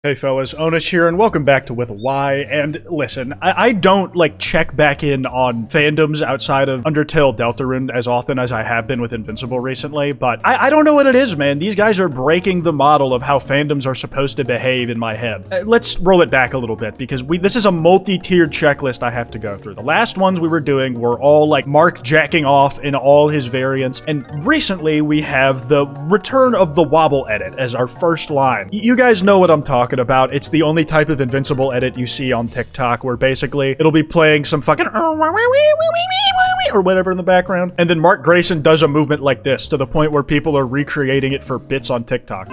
Hey fellas, Onus here, and welcome back to With a Y. And listen, I don't, check back in on fandoms outside of Undertale Deltarune as often as I have been with Invincible recently, but I don't know what it is, man. These guys are breaking the model of how fandoms are supposed to behave in my head. Let's roll it back a little bit, because this is a multi-tiered checklist I have to go through. The last ones we were doing were all, Mark jacking off in all his variants, and recently we have the return of the wobble edit as our first line. You guys know what I'm talking about. It's the only type of Invincible edit you see on TikTok where basically it'll be playing some fucking or whatever in the background, and then Mark Grayson does a movement like this to the point where people are recreating it for bits on TikTok.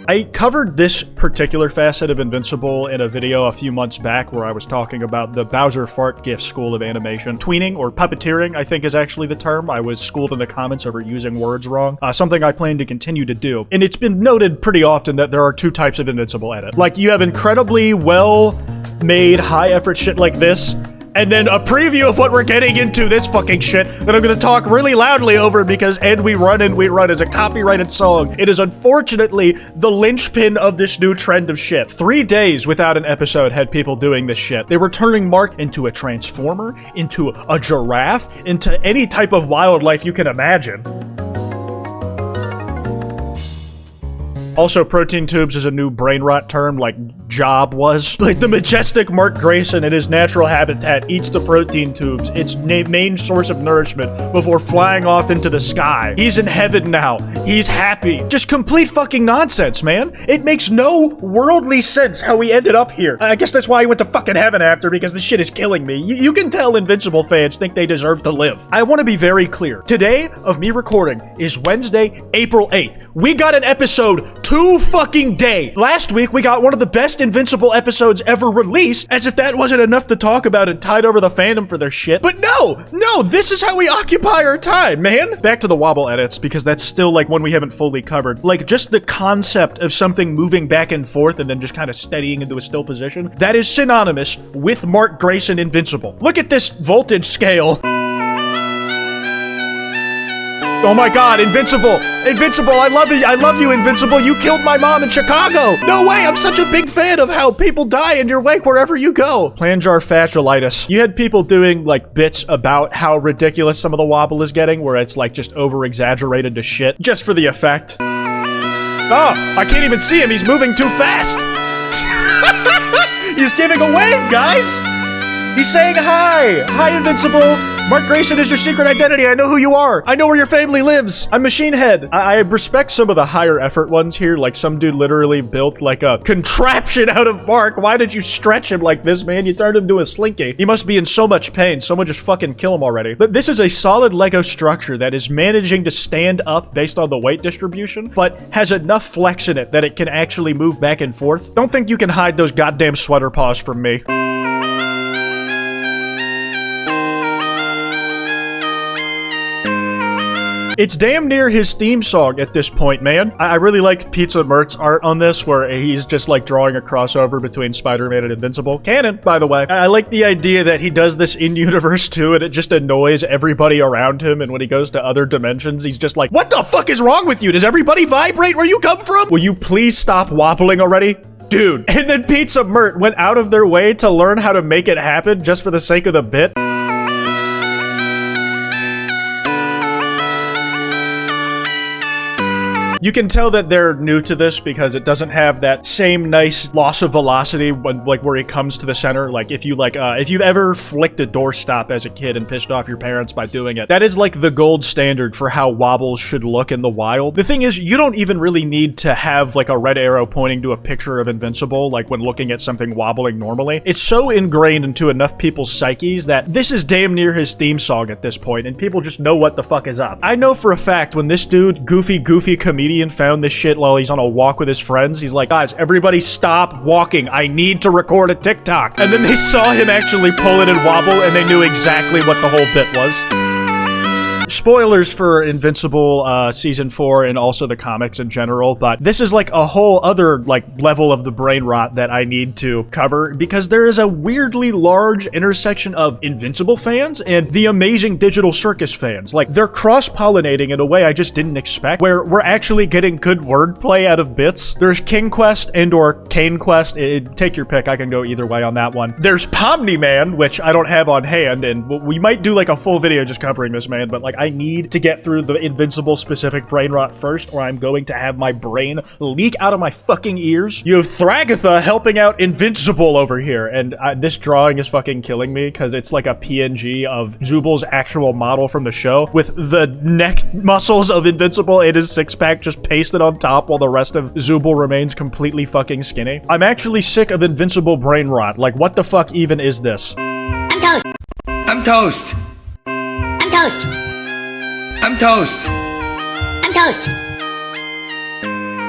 I covered this particular facet of Invincible in a video a few months back where I was talking about the Bowser fart gif school of animation. Tweening, or puppeteering, I think is actually the term. I was schooled in the comments over using words wrong. Something I plan to continue to do. And it's been noted pretty often that there are two types of Invincible edit. You have incredibly well-made, high-effort shit like this, and then a preview of what we're getting into this fucking shit that I'm gonna talk really loudly over because And We Run and We Run is a copyrighted song. It is unfortunately the linchpin of this new trend of shit. 3 days without an episode had people doing this shit. They were turning Mark into a transformer, into a giraffe, into any type of wildlife you can imagine. Also, protein tubes is a new brain rot term, like Job was. The majestic Mark Grayson in his natural habitat eats the protein tubes, its main source of nourishment, before flying off into the sky. He's in heaven now. He's happy. Just complete fucking nonsense, man. It makes no worldly sense how we ended up here. I guess that's why he went to fucking heaven after, because this shit is killing me. You can tell Invincible fans think they deserve to live. I want to be very clear. Today, of me recording, is Wednesday, April 8th. We got an episode 2 fucking day. Last week, we got one of the best Invincible episodes ever released, as if that wasn't enough to talk about and tide over the fandom for their shit. But no, this is how we occupy our time, man. Back to the wobble edits, because that's still one we haven't fully covered. Just the concept of something moving back and forth and then just kind of steadying into a still position, that is synonymous with Mark Grayson Invincible. Look at this voltage scale. Oh my god, Invincible! Invincible, I love you, Invincible! You killed my mom in Chicago! No way, I'm such a big fan of how people die in your wake wherever you go! Plantar fasciitis. You had people doing, bits about how ridiculous some of the wobble is getting, where it's, just over-exaggerated to shit, just for the effect. Oh, I can't even see him, he's moving too fast! He's giving a wave, guys! He's saying hi! Hi, Invincible! Mark Grayson is your secret identity. I know who you are. I know where your family lives. I'm Machine Head. I respect some of the higher effort ones here. Some dude literally built a contraption out of Mark. Why did you stretch him like this, man? You turned him into a slinky. He must be in so much pain. Someone just fucking kill him already. But this is a solid Lego structure that is managing to stand up based on the weight distribution, but has enough flex in it that it can actually move back and forth. Don't think you can hide those goddamn sweater paws from me. It's damn near his theme song at this point, man. I really like Pizza Mert's art on this, where he's just drawing a crossover between Spider-Man and Invincible. Canon, by the way. I like the idea that he does this in-universe too, and it just annoys everybody around him, and when he goes to other dimensions, he's just like, what the fuck is wrong with you? Does everybody vibrate where you come from? Will you please stop wobbling already? Dude. And then Pizza Mert went out of their way to learn how to make it happen just for the sake of the bit. You can tell that they're new to this because it doesn't have that same nice loss of velocity when, where he comes to the center. If you've ever flicked a doorstop as a kid and pissed off your parents by doing it, that is the gold standard for how wobbles should look in the wild. The thing is, you don't even really need to have a red arrow pointing to a picture of Invincible, when looking at something wobbling normally. It's so ingrained into enough people's psyches that this is damn near his theme song at this point, and people just know what the fuck is up. I know for a fact when this dude, goofy comedian, found this shit while he's on a walk with his friends. He's like, guys, everybody stop walking. I need to record a TikTok. And then they saw him actually pull it and wobble, and they knew exactly what the whole bit was. Spoilers for Invincible season 4 and also the comics in general, but this is like a whole other like level of the brain rot that I need to cover because there is a weirdly large intersection of Invincible fans and the amazing Digital Circus fans. Like, they're cross-pollinating in a way I just didn't expect, where we're actually getting good wordplay out of bits. There's King Quest and or Kane Quest. Take your pick, I can go either way on that one. There's Pomni Man, which I don't have on hand, and we might do like a full video just covering this man, but like I need to get through the Invincible specific brain rot first, or I'm going to have my brain leak out of my fucking ears. You have Thragatha helping out Invincible over here, and this drawing is fucking killing me because it's like a PNG of Zubal's actual model from the show with the neck muscles of Invincible and his six-pack just pasted on top while the rest of Zubal remains completely fucking skinny. I'm actually sick of Invincible brain rot. Like, what the fuck even is this? I'm toast. I'm toast. I'm toast. I'm toast. I'm toast.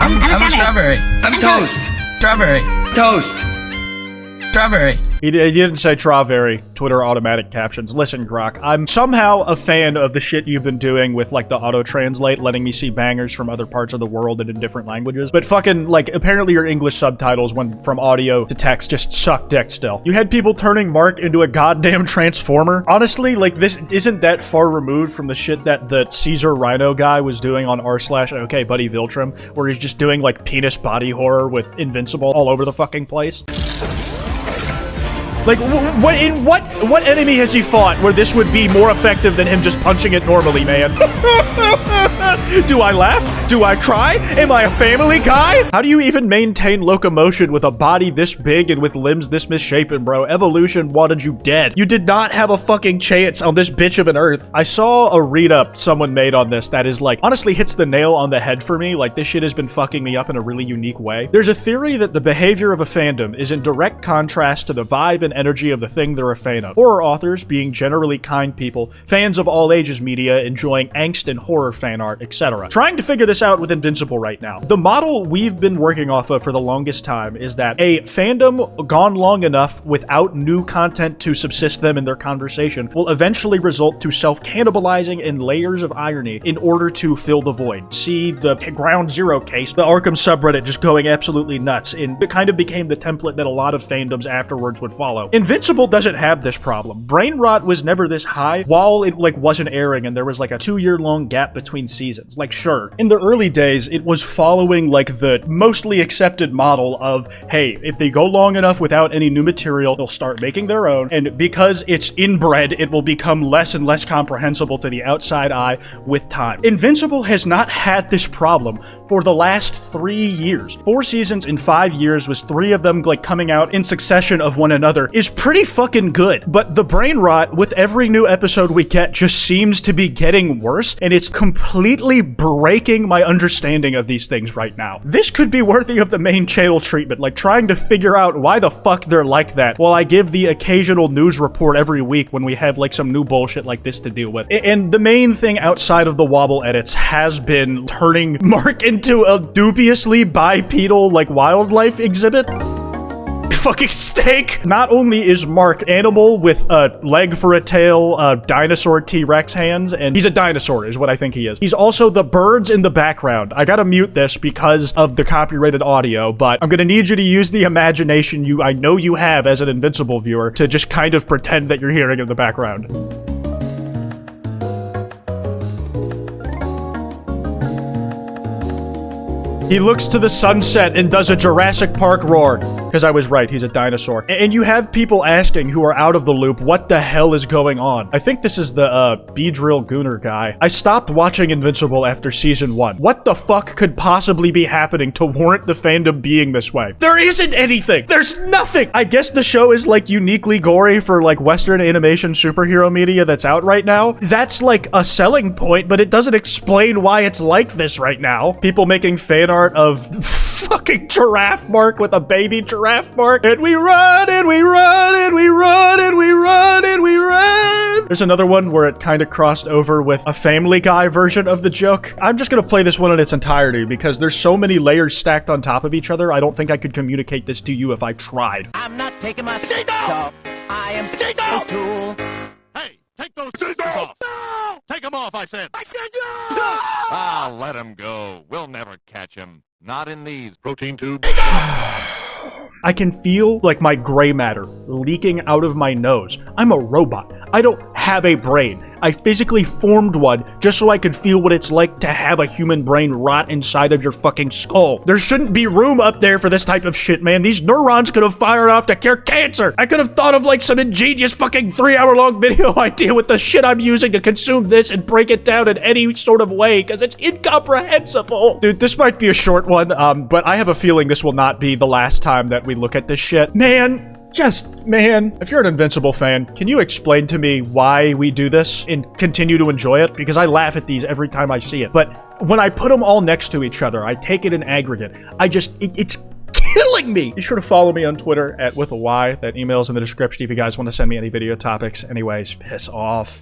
I'm a strawberry. I'm toast. Strawberry. Toast. Strawberry. He didn't say strawberry. Twitter automatic captions. Listen, Grok, I'm somehow a fan of the shit you've been doing with, like, the auto-translate, letting me see bangers from other parts of the world and in different languages. But fucking, like, apparently your English subtitles went from audio to text just suck dick still. You had people turning Mark into a goddamn transformer. Honestly, like, this isn't that far removed from the shit that the Caesar Rhino guy was doing on r/OkBuddyViltrum, where he's just doing, like, penis body horror with Invincible all over the fucking place. Like, what enemy has he fought where this would be more effective than him just punching it normally, man? Do I laugh? Do I cry? Am I a family guy? How do you even maintain locomotion with a body this big and with limbs this misshapen, bro? Evolution wanted you dead. You did not have a fucking chance on this bitch of an earth. I saw a read-up someone made on this that is like, honestly hits the nail on the head for me. Like, this shit has been fucking me up in a really unique way. There's a theory that the behavior of a fandom is in direct contrast to the vibe and energy of the thing they're a fan of. Horror authors being generally kind people, fans of all ages media enjoying angst and horror fan art, etc. Trying to figure this out with Invincible right now. The model we've been working off of for the longest time is that a fandom gone long enough without new content to subsist them in their conversation will eventually result to self-cannibalizing in layers of irony in order to fill the void. See the Ground Zero case, the Arkham subreddit just going absolutely nuts, and it kind of became the template that a lot of fandoms afterwards would follow. Invincible doesn't have this problem. Brain rot was never this high while it like wasn't airing and there was like a 2-year-long gap between seasons. Like, sure, in the early days it was following like the mostly accepted model of, hey, if they go long enough without any new material, they'll start making their own, and because it's inbred, it will become less and less comprehensible to the outside eye with time. Invincible has not had this problem for the last 3 years. 4 seasons in 5 years was 3 of them like coming out in succession of one another is pretty fucking good, but the brain rot with every new episode we get just seems to be getting worse, and it's completely breaking my understanding of these things right now. This could be worthy of the main channel treatment, like trying to figure out why the fuck they're like that, while I give the occasional news report every week when we have like some new bullshit like this to deal with. And the main thing outside of the wobble edits has been turning Mark into a dubiously bipedal like wildlife exhibit. Fucking steak! Not only is Mark animal with a leg for a tail, dinosaur T-Rex hands, and he's a dinosaur is what I think he is. He's also the birds in the background. I gotta mute this because of the copyrighted audio, but I'm gonna need you to use the imagination I know you have as an Invincible viewer to just kind of pretend that you're hearing in the background. He looks to the sunset and does a Jurassic Park roar. Because I was right, he's a dinosaur. And you have people asking who are out of the loop, what the hell is going on? I think this is the, Beedrill Gooner guy. I stopped watching Invincible after season 1. What the fuck could possibly be happening to warrant the fandom being this way? There isn't anything! There's nothing! I guess the show is, like, uniquely gory for, like, Western animation superhero media that's out right now. That's, like, a selling point, but it doesn't explain why it's like this right now. People making fan art of fucking Giraffe Mark with a baby Giraffe Mark, and we run, and we run, and we run, and we run, and we run. There's another one where it kind of crossed over with a Family Guy version of the joke. I'm just gonna play this one in its entirety because there's so many layers stacked on top of each other, I don't think I could communicate this to you if I tried. I'm not taking my shoes off. I am a tool. Hey, take those shoes off. No! Take them off, I said. I said no! Ah, let him go. We'll never catch him. Not in these protein tubes. I can feel like my gray matter leaking out of my nose. I'm a robot. I don't have a brain. I physically formed one just so I could feel what it's like to have a human brain rot inside of your fucking skull. There shouldn't be room up there for this type of shit, man. These neurons could have fired off to cure cancer. I could have thought of like some ingenious fucking 3-hour-long video idea with the shit I'm using to consume this and break it down in any sort of way, because it's incomprehensible. Dude, this might be a short one, but I have a feeling this will not be the last time that we look at this shit. Man, if you're an Invincible fan, can you explain to me why we do this and continue to enjoy it? Because I laugh at these every time I see it. But when I put them all next to each other, I take it in aggregate. It's killing me. Be sure to follow me on Twitter @withAY. That email's in the description if you guys want to send me any video topics. Anyways, piss off.